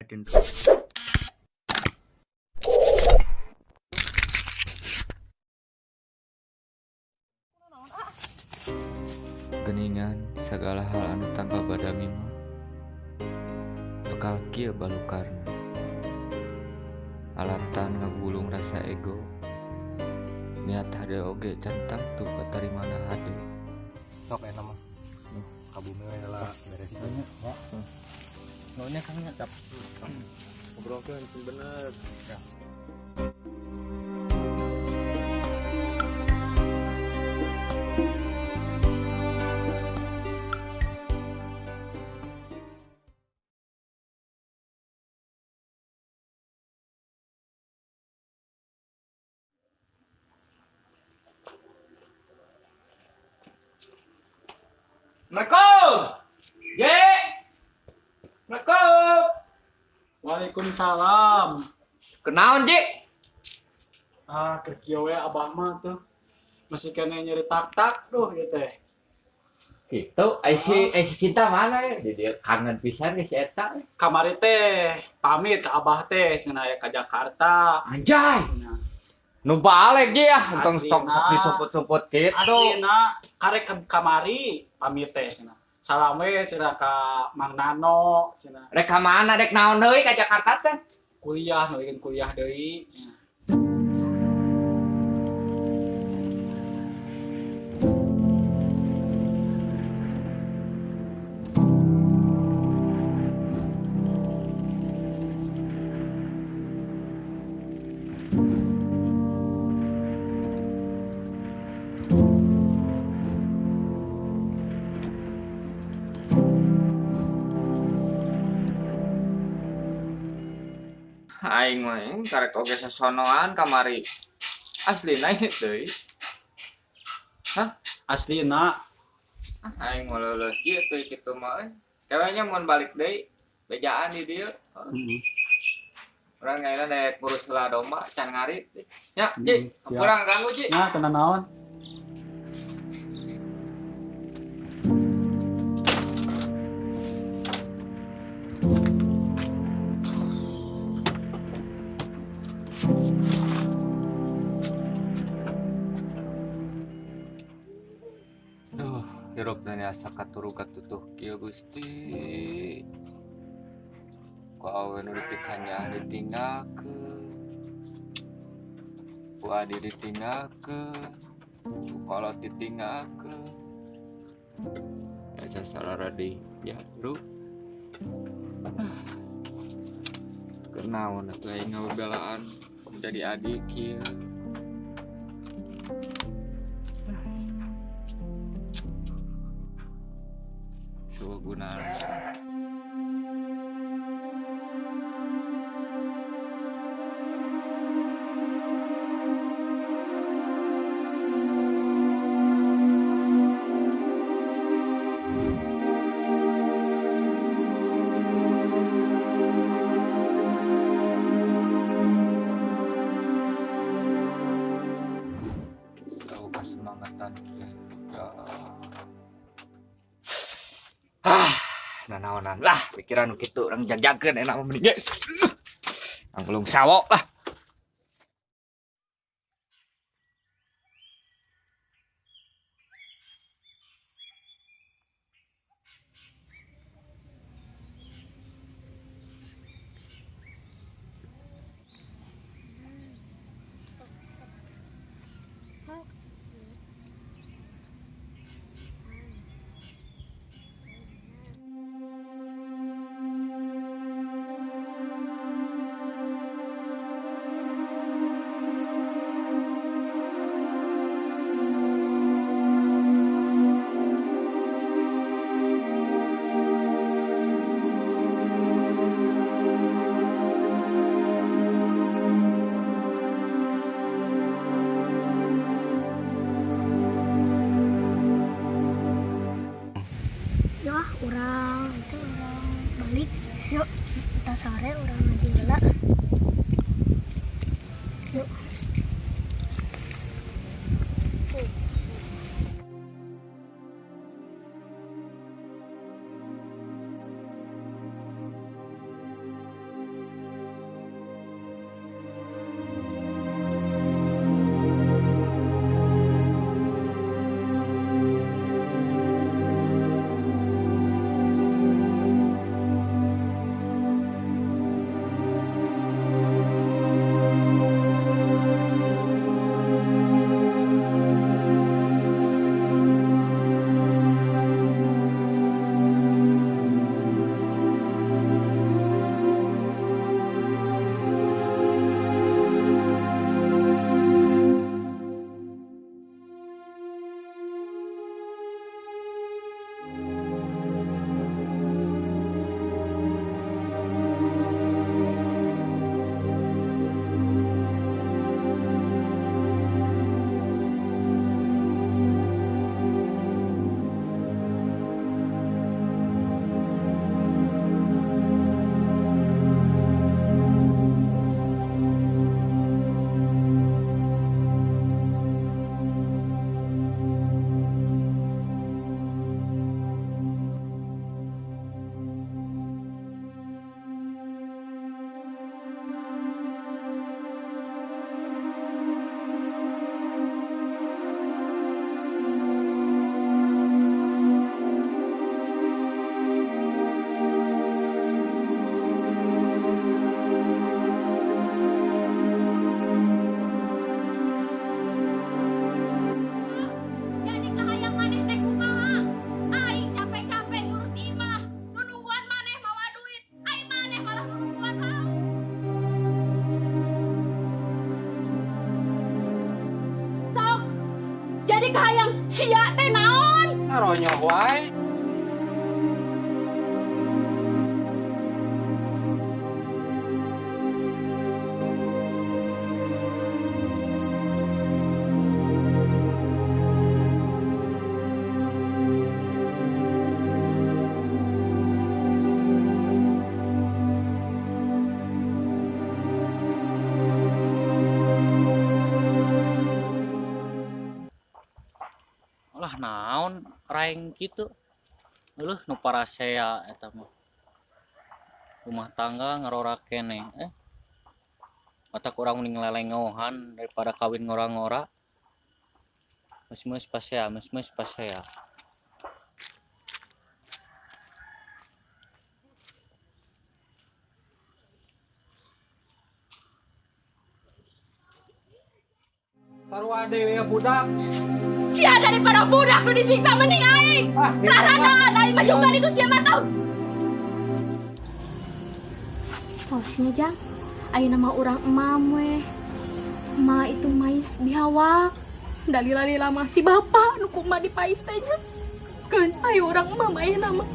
Aden. Geningan segala hal anu tanpa badami mah bekal kieu balukarna. Alatan ngagulung rasa ego, niat hade oge can tangtu katarimana hade. Sok enak mah. Kabumi we heula beres itu nya. Ya. Nonya kan nyadap. Ngobrolkeun bener. Ya. Assalamualaikum. Ye. Assalamualaikum. Waalaikumsalam. Kenaon, Ji? Kerkieu we abah mah tuh. Masih kena nyeri tak-tak duh ieu teh. Gitu, ai si cinta mana ya? Dia kangen pisan geus eta. Kamari teh pamit ka abah teh cenah aya ka Jakarta. Anjay. Cenah. Nu balik ge ya, entong Aslina. stok disopot-sopot kitu. Aslina karek ka kamari pamit teh cenah. Salam we cenah ka Mang Nano cenah. Rek ka mana dek naon deui ka Jakarta teh? Kuliah nuikeun kuliah deui cenah. Aing mah karek oge sasonoan kamari. Aslina ini deui. Aslina Aing mau lulus ieu teh kitu mah. Kayaknya mau balik deui. Bejaan di dieu. Urang ngaina dek ngurus heula domba can ngarit. Nya, Ji, siap. kurang ganggu, Ji. nah tenan naon? Duh, hirup dan asa katuru katutuh kieu Gusti. Ku awewe nu dipikanya ditinggalkeun. Ku adi ditinggalkeun. Ku kolot ditinggalkeun. Asa sarara deui jadru. Kenaon atuh aing ngabebelaan jadi adik kieu. Sugunaan. Selalu kesemangatan ya. Nanaonan lah pikiran kitu urang jagjakeun enak mah mending geus. Anggelung sawok lah. Orang itu orang balik yuk kita sore orang ngaji heula yuk. teh kahayang sia teh naon? Ngaronyoh wae. Lah naon raeng kitu. Eueuh nu parasea eta mah. Rumah tangga ngarora keneh. Mata kurang mending lelengohan daripada kawin ngora-ngora. Mes-mes pasea, mes-mes pasea. Sarua dewe ya budak. Sia daripada budak nu disiksa mending aing. Rarana aing majukan itu sia mah tau. Tosnya Jang. Ayeuna mah urang emam we. Ma itu mais bihawak. Dalila-lila mah si bapa nu kumaha dipais teh nya. Keun aya urang emam ayeuna mah.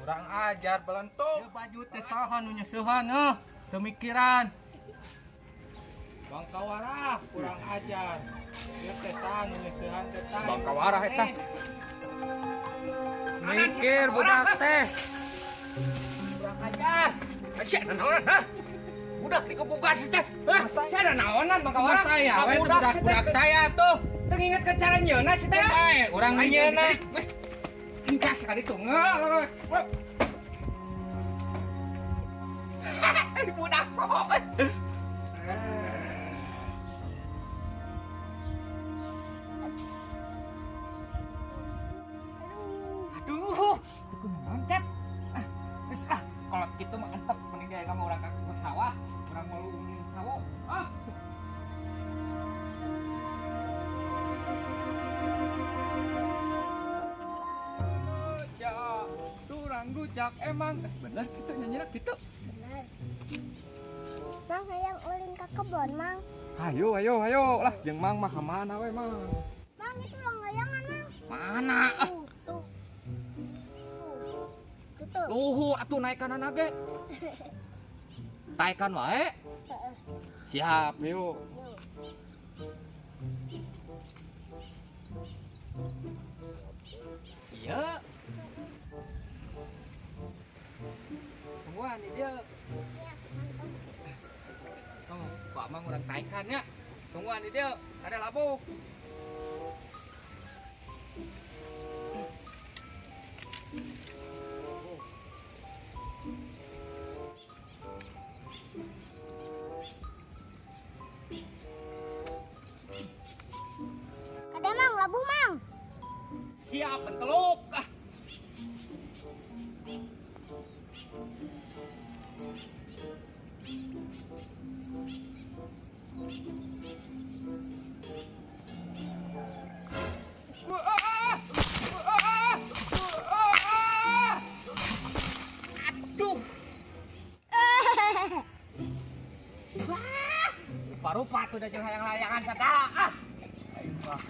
Kurang ajar belentung. Baju teh saha nu nyeusehan heuh, teu mikiran. Bang kawarah kurang ajar. Ieu teh saha nu nyeusehan teh tah. Bang kawarah eta. Mikir budak teh. Kurang ajar. Asyik naon ha? Budak di kebukaan sih teh. Hah? Saya naonan Bang kawarah. Saya we budak saya tuh. Teu nginget ke cara nyeuna sih teh. Urang nyeuna. Ingkah sekali tuh. Budak kok. Aduh, itu mantap. Kalau gitu mah antep mending dia kamu orang ke sawah, orang mau sawah. Rujak emang bener gitu nyanyinya gitu. Bener. Mang hayang ulin ke kebon, Mang. Ayo lah jeung Mang mah ka mana we Mang? Mang itu longgayangan, Mang. Mana? Tuh. Tuh. Luhur atuh naikanan ge. Taikan wae. Siap, yuk. Iya. Tungguan di dia. Oh, Pak Mang orang taikan ya. Tungguan di dia, ada labu. Ada Mang, labu Mang. Siap, penteluk. Aduh. Rupa-rupa tuh udah jeung hayang layangan sagala. Aing mah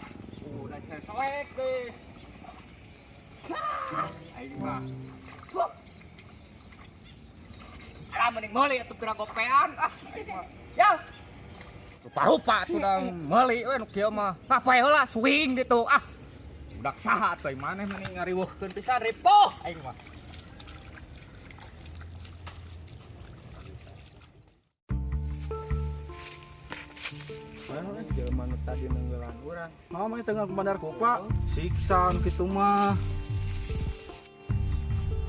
udah soek deh. Aing mah. Alah mending meuli atuh pira gopean. Aing mah. Ya. Rupa-rupa tuh udah meuli we nu kieu mah. Ngapae heula swing gitu. Budak saha atuh maneh mending ngariweuhkeun pisan ripuh aing mah. Jelema nu tadi nenggelan urang. Mama tengah ke bandar Kopa, siksa kitu mah.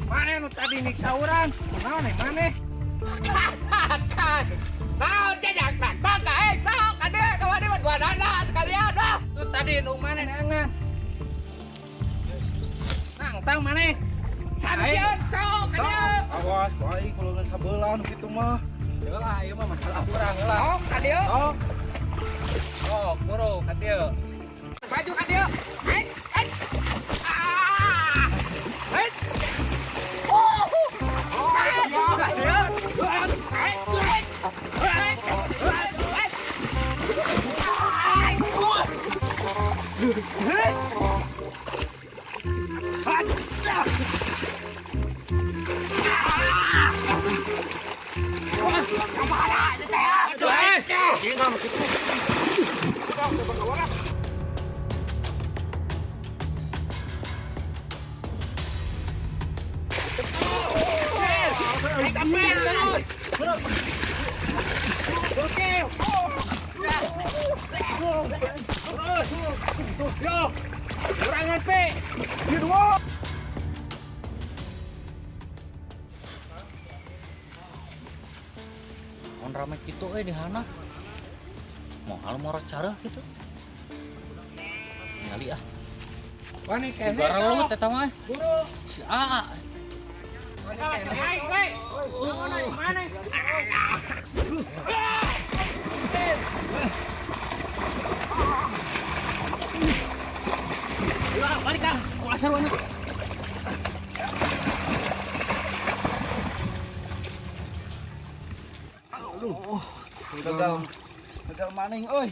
Mana nu tadi niksa urang? Mana? Naon jajak nak bangga sok ade kawani buat dana sekalian dah. Tu tadi nu mana neangan? Nang tang mana? Samsian sok ade. Awas, baik kalau nggak sabelan kitu mah. Heula ieu mah masalah urang heula. Sok ade. Oh, boro ka dieu. Maju ka dieu. Hei. Hei. Oh. Ka dieu. Mun rame kitu di hana. Moal mora cara gitu. Ngali ah. Wani kene. Garelot eta mah. Si A. Mana? Balik ah. Kulah sarwana. Gagal maning euy.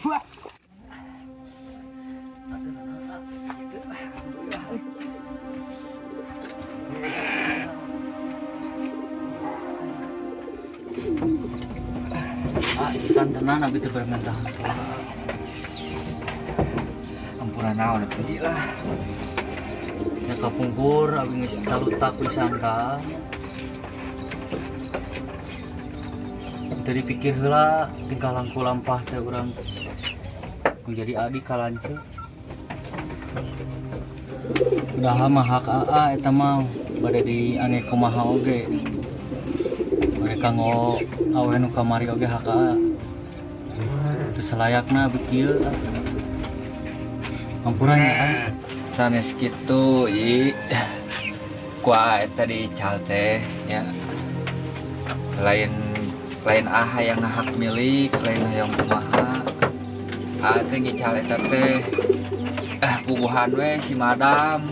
Sekarang tenan abi teu bermentah. Ampura naon atuh Lah. Ya kapungkur abi geus calutak pisan ka. Dari pikir heula tingkah langkul lampah teh urang menjadi adik kalance. Udah mah hak AA eta mah bade diange kumaha oge. Mereka awe nu kamari oge hak AA. Teu salayakna bikieu. Ampuranya ah. sanes kitu i kuah eta dical teh ya. Lain aha yang hak milik, lain hayang kumaha. Teh ngical eta teh puguhan we si madam.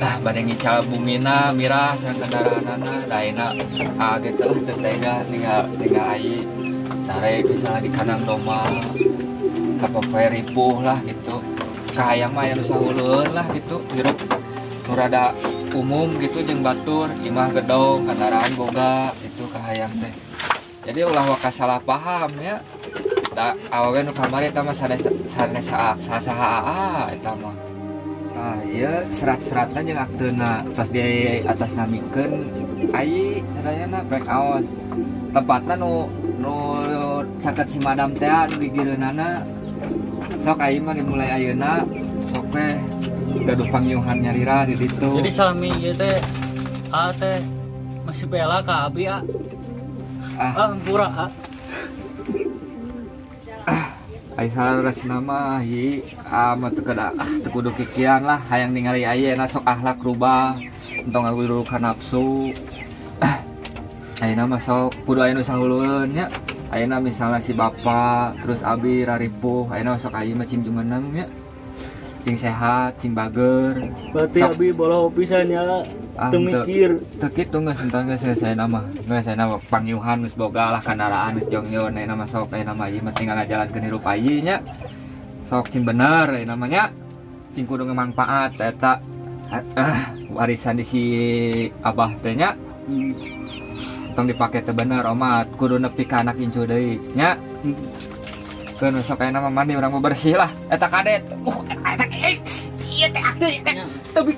Bade ngical bumina mirah sareng kendaraanana daena gitu lah teu tega tinggal ai sare misalnya di kandang domba kapopoe ripuh lah gitu. Kahayang mah anu sahuleun lah gitu hirup nu rada umum gitu jeung batur imah gedong kendaraan boga gitu kahayang teh. Jadi ulah waka salah paham ya. Da awewe nu kamari eta mah saha eta mah. Tah ieu serat-seratan jeung akteuna tos di atas namikeun ai sadayana back aos. Tempatna nu caket si madam teh anu digireunana. Sok ai mah dimulai ayeuna sok teh gaduh pangyuhan nyarira di ditu. Jadi salami ieu teh A teh masih bela ka abi a. Ampura a. Ai saresna mah hi mah teu kudu kikian lah hayang ningali ayeuna sok akhlak rubah entong ngagudu ka nafsu. ayeuna mah sok kudu aya nu sahulueun nya. Ayeuna misalnya si bapak terus abi raripuh, ayeuna sok ayeuna mah cing jumeneng nya. Cing sehat, cing bager. Berarti Sok. abi bola pisannya teu mikir. Teu kitu geus entar geus saya nama. Geus saya nama pangyuhan geus boga lah kendaraan geus jongnyun ayeuna mah sok ayeuna mah ieu mah tinggal ngajalankeun hirup ayeuna nya. Sok cing bener ayeuna mah nya. Cing kudu ngmanfaat eta warisan di si abah teh nya. Tong dipake teh bener omat kudu nepi ka anak incu deui nya. Keun sok ayeuna mah mandi urang bersih lah eta kadet. Eta ieu teh aktif tapi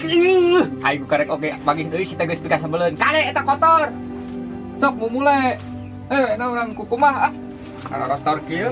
aing karek oge pagi deui si teh geus pika sabeleun. Kade eta kotor. Sok mumule. Eta urang kukumah ah. Ara kotor kieu.